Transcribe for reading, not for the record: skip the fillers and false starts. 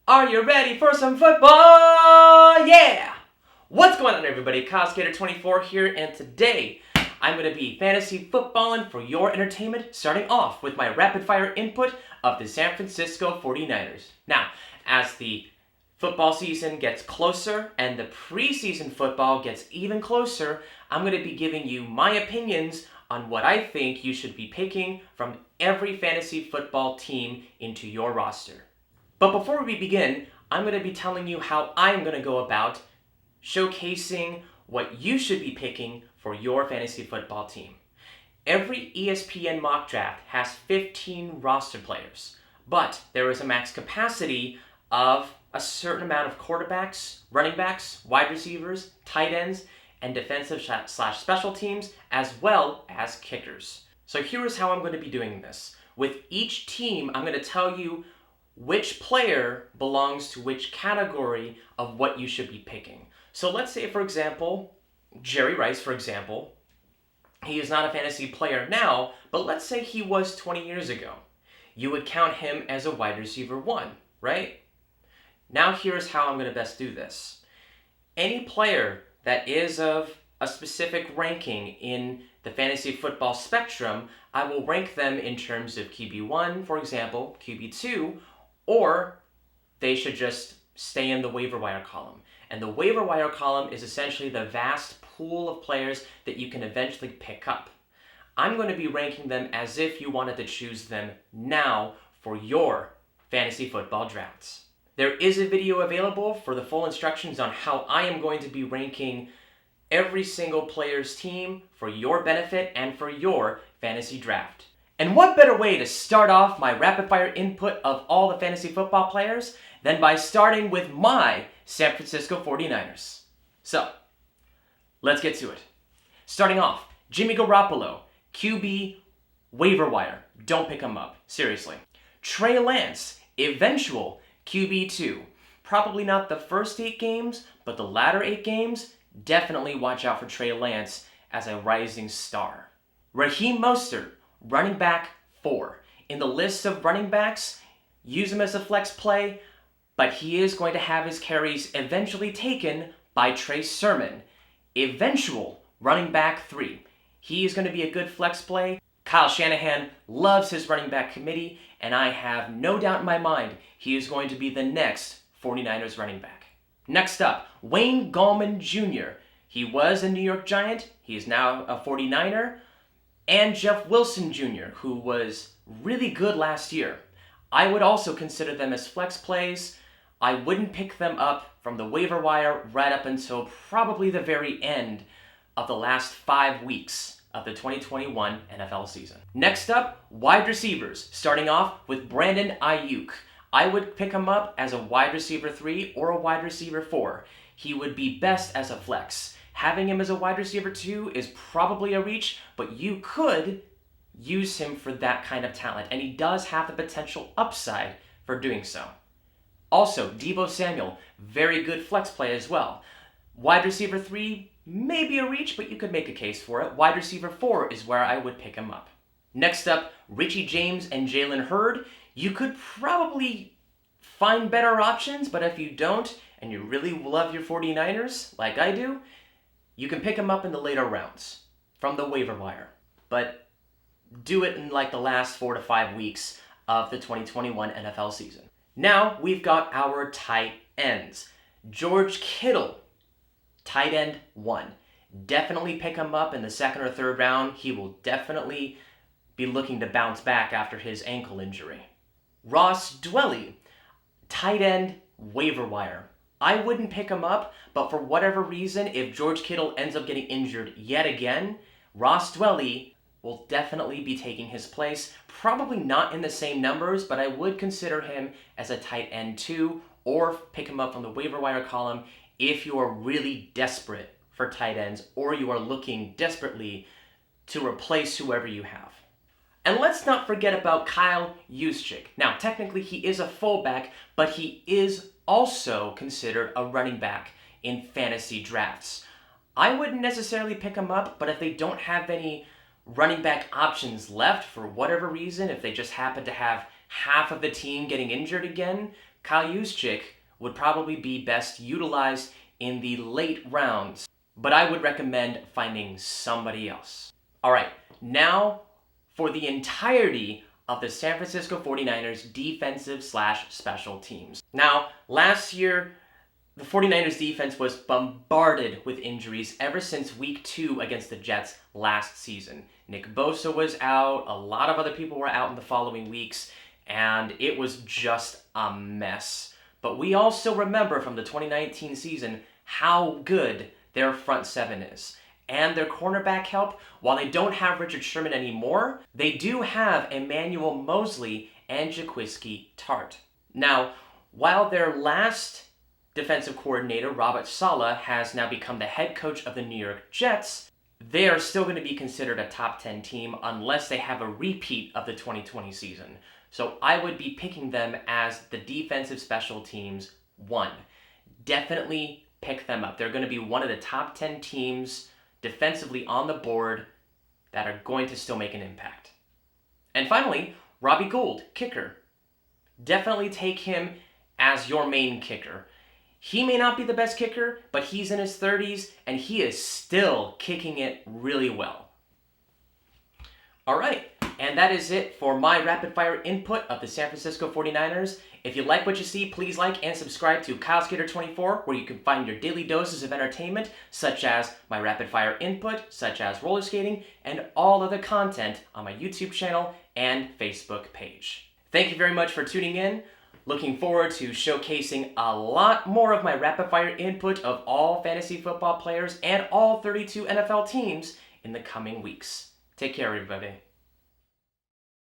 Are you ready for some football? Yeah! What's going on, everybody? Skater24 here, and today I'm going to be fantasy footballing for your entertainment, starting off with my rapid-fire input of the San Francisco 49ers. Now, as the football season gets closer and the preseason football gets even closer, I'm going to be giving you my opinions on what I think you should be picking from every fantasy football team into your roster. But before we begin, I'm going to be telling you how I'm going to go about showcasing what you should be picking for your fantasy football team. Every ESPN mock draft has 15 roster players, but there is a max capacity of a certain amount of quarterbacks, running backs, wide receivers, tight ends, and defensive / special teams, as well as kickers. So here is how I'm going to be doing this. With each team, I'm going to tell you which player belongs to which category of what you should be picking. So let's say, for example, Jerry Rice, for example, he is not a fantasy player now, but let's say he was 20 years ago. You would count him as a wide receiver 1, right? Now here's how I'm going to best do this. Any player that is of a specific ranking in the fantasy football spectrum, I will rank them in terms of QB1, for example, QB2, or they should just stay in the waiver wire column. And the waiver wire column is essentially the vast pool of players that you can eventually pick up. I'm going to be ranking them as if you wanted to choose them now for your fantasy football drafts. There is a video available for the full instructions on how I am going to be ranking every single player's team for your benefit and for your fantasy draft. And what better way to start off my rapid-fire input of all the fantasy football players than by starting with my San Francisco 49ers. So, let's get to it. Starting off, Jimmy Garoppolo, QB, waiver wire. Don't pick him up. Seriously. Trey Lance, eventual QB2. Probably not the first 8 games, but the latter 8 games, definitely watch out for Trey Lance as a rising star. Raheem Mostert, running back 4. In the list of running backs, use him as a flex play, but he is going to have his carries eventually taken by Trey Semon, eventual running back 3. He is going to be a good flex play. Kyle Shanahan loves his running back committee, and I have no doubt in my mind he is going to be the next 49ers running back. Next up, Wayne Gallman Jr. He was a New York Giant. He is now a 49er. And Jeff Wilson Jr., who was really good last year. I would also consider them as flex plays. I wouldn't pick them up from the waiver wire right up until probably the very end of the last 5 weeks of the 2021 NFL season. Next up, wide receivers, starting off with Brandon Ayuk. I would pick him up as a wide receiver 3 or a wide receiver 4. He would be best as a flex. Having him as a wide receiver 2 is probably a reach, but you could use him for that kind of talent, and he does have the potential upside for doing so. Also, Deebo Samuel, very good flex play as well. Wide receiver 3, maybe a reach, but you could make a case for it. Wide receiver 4 is where I would pick him up. Next up, Richie James and Jalen Hurd. You could probably find better options, but if you don't, and you really love your 49ers, like I do, you can pick them up in the later rounds from the waiver wire, but do it in like the last 4 to 5 weeks of the 2021 NFL season. Now we've got our tight ends. George Kittle, tight end 1. Definitely pick him up in the 2nd or 3rd round. He will definitely be looking to bounce back after his ankle injury. Ross Dwelley, tight end waiver wire. I wouldn't pick him up, but for whatever reason, if George Kittle ends up getting injured yet again, Ross Dwelley will definitely be taking his place. Probably not in the same numbers, but I would consider him as a tight end 2, or pick him up from the waiver wire column if you are really desperate for tight ends, or you are looking desperately to replace whoever you have. And let's not forget about Kyle Juszczyk. Now, technically he is a fullback, but he is also considered a running back in fantasy drafts. I wouldn't necessarily pick him up, but if they don't have any running back options left for whatever reason, if they just happen to have half of the team getting injured again, Kyle Juszczyk would probably be best utilized in the late rounds. But I would recommend finding somebody else. All right, now for the entirety of the San Francisco 49ers defensive/special teams. Now, last year, the 49ers defense was bombarded with injuries ever since week 2 against the Jets last season. Nick Bosa was out, a lot of other people were out in the following weeks, and it was just a mess. But we all still remember from the 2019 season how good their front seven is. And their cornerback help, while they don't have Richard Sherman anymore, they do have Emmanuel Mosley and Jaquiski Tartt. Now, while their last defensive coordinator, Robert Saleh, has now become the head coach of the New York Jets, they are still going to be considered a top 10 team unless they have a repeat of the 2020 season. So I would be picking them as the defensive special teams 1. Definitely pick them up. They're going to be one of the top 10 teams defensively on the board that are going to still make an impact. And finally, Robbie Gould, kicker. Definitely take him as your main kicker. He may not be the best kicker, but he's in his 30s and he is still kicking it really well. All right, and that is it for my rapid fire input of the San Francisco 49ers. If you like what you see, please like and subscribe to KyleSkater24, where you can find your daily doses of entertainment, such as my rapid fire input, such as roller skating, and all other content on my YouTube channel and Facebook page. Thank you very much for tuning in. Looking forward to showcasing a lot more of my rapid fire input of all fantasy football players and all 32 NFL teams in the coming weeks. Take care, everybody.